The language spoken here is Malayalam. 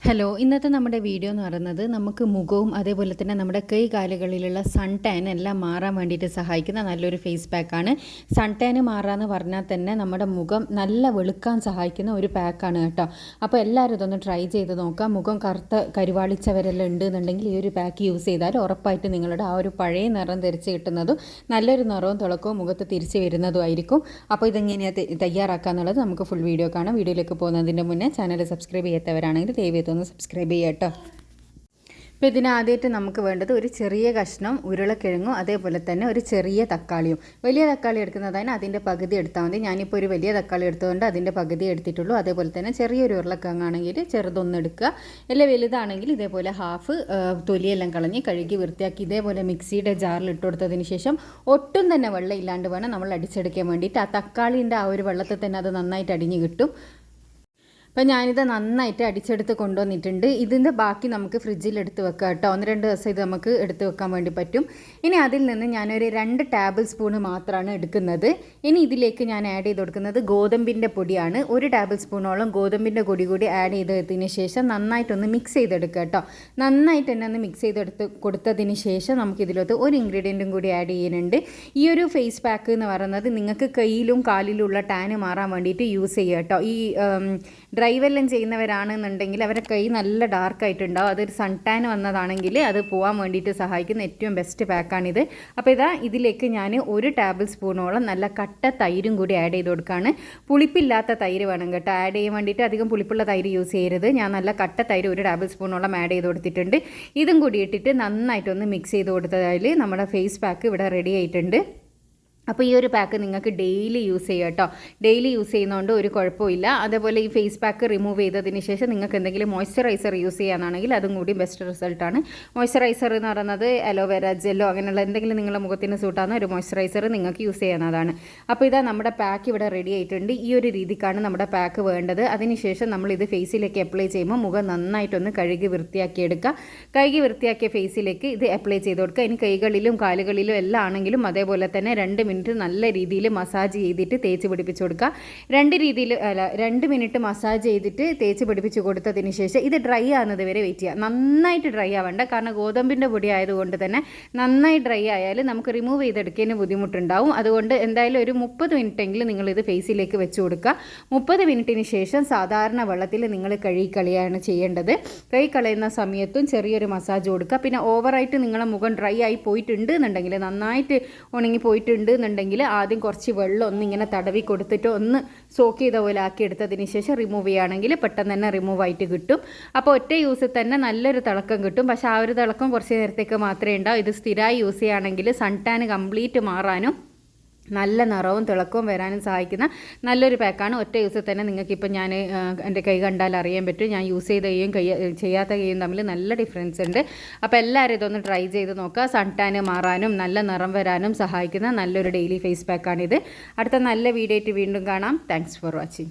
ഹലോ, ഇന്നത്തെ നമ്മുടെ വീഡിയോ എന്ന് പറയുന്നത് നമുക്ക് മുഖവും അതേപോലെ തന്നെ നമ്മുടെ കൈ കാലുകളിലുള്ള സൺ ടാൻ എല്ലാം മാറാൻ വേണ്ടിയിട്ട് സഹായിക്കുന്ന നല്ലൊരു ഫേസ് പാക്കാണ്. സൺ ടാൻ മാറാന്ന് പറഞ്ഞാൽ തന്നെ നമ്മുടെ മുഖം നല്ല വെളുക്കാൻ സഹായിക്കുന്ന ഒരു പാക്കാണ് കേട്ടോ. അപ്പോൾ എല്ലാവരും ഇതൊന്ന് ട്രൈ ചെയ്ത് നോക്കാം. മുഖം കറുത്ത കരുവാളിച്ചവരെല്ലാം ഉണ്ടെന്നുണ്ടെങ്കിൽ ഈ ഒരു പാക്ക് യൂസ് ചെയ്താൽ ഉറപ്പായിട്ട് നിങ്ങളുടെ ആ ഒരു പഴയ നിറം തിരിച്ച് കിട്ടുന്നതും നല്ലൊരു നിറവും തിളക്കവും മുഖത്ത് തിരിച്ച് വരുന്നതും ആയിരിക്കും. അപ്പോൾ ഇതെങ്ങനെയാണ് തയ്യാറാക്കാന്നുള്ളത് നമുക്ക് ഫുൾ വീഡിയോ കാണാം. വീഡിയോയിലേക്ക് പോകുന്നതിൻ്റെ മുന്നേ ചാനൽ സബ്സ്ക്രൈബ് ചെയ്യാത്തവരാണെങ്കിൽ ദയവായി ഒന്ന് സബ്സ്ക്രൈബ് ചെയ്യാം കേട്ടോ. ഇപ്പോൾ ഇതിനാദ്യമായിട്ട് നമുക്ക് വേണ്ടത് ഒരു ചെറിയ കഷ്ണം ഉരുളക്കിഴങ്ങും അതേപോലെ തന്നെ ഒരു ചെറിയ തക്കാളിയും. വലിയ തക്കാളി എടുക്കുന്നതാണ് അതിൻ്റെ പകുതി എടുത്താൽ മതി. ഞാനിപ്പോൾ ഒരു വലിയ തക്കാളി എടുത്തുകൊണ്ട് അതിൻ്റെ പകുതി എടുത്തിട്ടുള്ളൂ. അതേപോലെ തന്നെ ചെറിയൊരു ഉരുളക്കിഴങ്ങാണെങ്കിൽ ചെറുതൊന്ന് എടുക്കുക. അല്ല വലുതാണെങ്കിൽ ഇതേപോലെ ഹാഫ് തൊലിയെല്ലാം കളഞ്ഞ് കഴുകി വൃത്തിയാക്കി ഇതേപോലെ മിക്സിയുടെ ജാറിൽ ഇട്ട് കൊടുത്തതിന് ശേഷം ഒട്ടും തന്നെ വെള്ളം ഇല്ലാണ്ട് വേണം നമ്മൾ അടിച്ചെടുക്കാൻ വേണ്ടിയിട്ട്. ആ തക്കാളീൻ്റെ ആ ഒരു വെള്ളത്തിൽ തന്നെ അത് നന്നായിട്ട് അടിഞ്ഞ് കിട്ടും. അപ്പോൾ ഞാനിത് നന്നായിട്ട് അടിച്ചെടുത്ത് കൊണ്ടുവന്നിട്ടുണ്ട്. ഇതിൻ്റെ ബാക്കി നമുക്ക് ഫ്രിഡ്ജിൽ എടുത്ത് വെക്കാം കേട്ടോ. 1-2 ദിവസം ഇത് നമുക്ക് എടുത്ത് വെക്കാൻ വേണ്ടി പറ്റും. ഇനി അതിൽ നിന്ന് ഞാനൊരു 2 ടേബിൾ സ്പൂണ് മാത്രമാണ് എടുക്കുന്നത്. ഇനി ഇതിലേക്ക് ഞാൻ ആഡ് ചെയ്ത് കൊടുക്കുന്നത് ഗോതമ്പിൻ്റെ പൊടിയാണ്. 1 ടേബിൾ സ്പൂണോളം ഗോതമ്പിൻ്റെ പൊടി കൂടി ആഡ് ചെയ്തതിന് ശേഷം നന്നായിട്ടൊന്ന് മിക്സ് ചെയ്തെടുക്കുക കേട്ടോ. നന്നായിട്ട് തന്നെ ഒന്ന് മിക്സ് ചെയ്തെടുത്ത് കൊടുത്തതിന് ശേഷം നമുക്കിതിലോട്ട് ഒരു ഇൻഗ്രീഡിയൻറ്റും കൂടി ആഡ് ചെയ്യുന്നുണ്ട്. ഈ ഒരു ഫേസ് പാക്ക് എന്ന് പറയുന്നത് നിങ്ങൾക്ക് കയ്യിലും കാലിലുള്ള ടാന് മാറാൻ വേണ്ടിയിട്ട് യൂസ് ചെയ്യുക കേട്ടോ. ഈ ഡ്രൈവെല്ലാം ചെയ്യുന്നവരാണെന്നുണ്ടെങ്കിൽ അവരുടെ കൈ നല്ല ഡാർക്കായിട്ടുണ്ടാവും. അതൊരു സൺ ടാൻ വന്നതാണെങ്കിൽ അത് പോകാൻ വേണ്ടിയിട്ട് സഹായിക്കുന്ന ഏറ്റവും ബെസ്റ്റ് പാക്കാണിത്. അപ്പോൾ ഇതിലേക്ക് ഞാൻ 1 ടേബിൾ സ്പൂണോളം നല്ല കട്ട തൈരും കൂടി ആഡ് ചെയ്ത് കൊടുക്കുകയാണ്. പുളിപ്പില്ലാത്ത തൈര് വേണം കേട്ടോ ആഡ് ചെയ്യാൻ വേണ്ടിയിട്ട്. അധികം പുളിപ്പുള്ള തൈര് യൂസ് ചെയ്യരുത്. ഞാൻ നല്ല കട്ട തൈര് 1 ടേബിൾ സ്പൂണോളം ആഡ് ചെയ്ത് കൊടുത്തിട്ടുണ്ട്. ഇതും കൂടി ഇട്ടിട്ട് നന്നായിട്ടൊന്ന് മിക്സ് ചെയ്ത് കൊടുത്തതിൽ നമ്മുടെ ഫേസ് പാക്ക് ഇവിടെ റെഡി ആയിട്ടുണ്ട്. അപ്പോൾ ഈ ഒരു പാക്ക് നിങ്ങൾക്ക് ഡെയിലി യൂസ് ചെയ്യുക കേട്ടോ. ഡെയിലി യൂസ് ചെയ്യുന്നതുകൊണ്ട് ഒരു കുഴപ്പമില്ല. അതേപോലെ ഈ ഫേസ് പാക്ക് റിമൂവ് ചെയ്തതിന് ശേഷം നിങ്ങൾക്ക് എന്തെങ്കിലും മോയ്സ്ചറൈസർ യൂസ് ചെയ്യാനാണെങ്കിൽ അതും കൂടി ബെസ്റ്റ് റിസൾട്ടാണ്. മോയ്സ്ചറൈസർ എന്ന് പറയുന്നത് അലോവേര ജെല്ലോ അങ്ങനെയുള്ള എന്തെങ്കിലും നിങ്ങളുടെ മുഖത്തിന് സൂട്ടാകുന്ന ഒരു മോയ്സ്ചറൈസർ നിങ്ങൾക്ക് യൂസ് ചെയ്യാവുന്നതാണ്. അപ്പോൾ നമ്മുടെ പാക്ക് ഇവിടെ റെഡി ആയിട്ടുണ്ട്. ഈ ഒരു രീതിക്കാണ് നമ്മുടെ പാക്ക് വേണ്ടത്. അതിനുശേഷം നമ്മളിത് ഫേസിലേക്ക് അപ്ലൈ ചെയ്യുമ്പോൾ മുഖം നന്നായിട്ടൊന്ന് കഴുകി വൃത്തിയാക്കിയെടുക്കുക. കഴുകി വൃത്തിയാക്കിയ ഫേസിലേക്ക് ഇത് അപ്ലൈ ചെയ്ത് കൊടുക്കുക. ഇനി കൈകളിലും കാലുകളിലും എല്ലാം ആണെങ്കിലും അതേപോലെ തന്നെ 2 മിനിറ്റ് നല്ല രീതിയിൽ മസാജ് ചെയ്തിട്ട് തേച്ച് പിടിപ്പിച്ച് കൊടുക്കുക. 2 മിനിറ്റ് മസാജ് ചെയ്തിട്ട് തേച്ച് പിടിപ്പിച്ച് കൊടുത്തതിന് ശേഷം ഇത് ഡ്രൈ ആകുന്നത് വരെ വെയിറ്റ് ചെയ്യുക. നന്നായിട്ട് ഡ്രൈ ആവേണ്ട, കാരണം ഗോതമ്പിൻ്റെ പൊടി ആയതുകൊണ്ട് തന്നെ നന്നായി ഡ്രൈ ആയാൽ നമുക്ക് റിമൂവ് ചെയ്തെടുക്കുന്നതിന് ബുദ്ധിമുട്ടുണ്ടാവും. അതുകൊണ്ട് എന്തായാലും ഒരു 30 മിനിറ്റെങ്കിലും നിങ്ങളിത് ഫേസിലേക്ക് വെച്ച് കൊടുക്കുക. 30 മിനിറ്റിന് ശേഷം സാധാരണ വെള്ളത്തിൽ നിങ്ങൾ കഴുകിക്കളയാണ് ചെയ്യേണ്ടത്. കഴുകിക്കളയുന്ന സമയത്തും ചെറിയൊരു മസാജ് കൊടുക്കുക. പിന്നെ ഓവറായിട്ട് നിങ്ങളുടെ മുഖം ഡ്രൈ ആയി പോയിട്ടുണ്ട് എന്നുണ്ടെങ്കിൽ, നന്നായിട്ട് ഉണങ്ങി പോയിട്ടുണ്ട് എന്നുണ്ടെങ്കിൽ ആദ്യം കുറച്ച് വെള്ളം ഒന്ന് ഇങ്ങനെ തടവി കൊടുത്തിട്ട് ഒന്ന് സോക്ക് ചെയ്ത പോലെ ആക്കി എടുത്തതിന് ശേഷം റിമൂവ് ചെയ്യുകയാണെങ്കിൽ പെട്ടെന്ന് തന്നെ റിമൂവ് ആയിട്ട് കിട്ടും. അപ്പോൾ ഒറ്റ യൂസിൽ തന്നെ നല്ലൊരു തിളക്കം കിട്ടും. പക്ഷേ ആ ഒരു തിളക്കം കുറച്ച് നേരത്തേക്ക് മാത്രമേ ഉണ്ടാവും. ഇത് സ്ഥിരമായി യൂസ് ചെയ്യുകയാണെങ്കിൽ സൺ ടാൻ കംപ്ലീറ്റ് മാറാനും നല്ല നിറവും തിളക്കവും വരാനും സഹായിക്കുന്ന നല്ലൊരു പാക്കാണ്. ഒറ്റ യൂസിൽ തന്നെ നിങ്ങൾക്കിപ്പോൾ ഞാൻ എൻ്റെ കൈ കണ്ടാൽ അറിയാൻ പറ്റും. ഞാൻ യൂസ് ചെയ്ത കൈയും ചെയ്യാത്ത കൈയും തമ്മിൽ നല്ല ഡിഫറൻസ് ഉണ്ട്. അപ്പോൾ എല്ലാവരും ഇതൊന്ന് ട്രൈ ചെയ്ത് നോക്കുക. സൺ ടാൻ മാറാനും നല്ല നിറം വരാനും സഹായിക്കുന്ന നല്ലൊരു ഡെയിലി ഫേസ് പാക്കാണിത്. അടുത്ത നല്ല വീഡിയോ ആയിട്ട് വീണ്ടും കാണാം. Thanks for watching.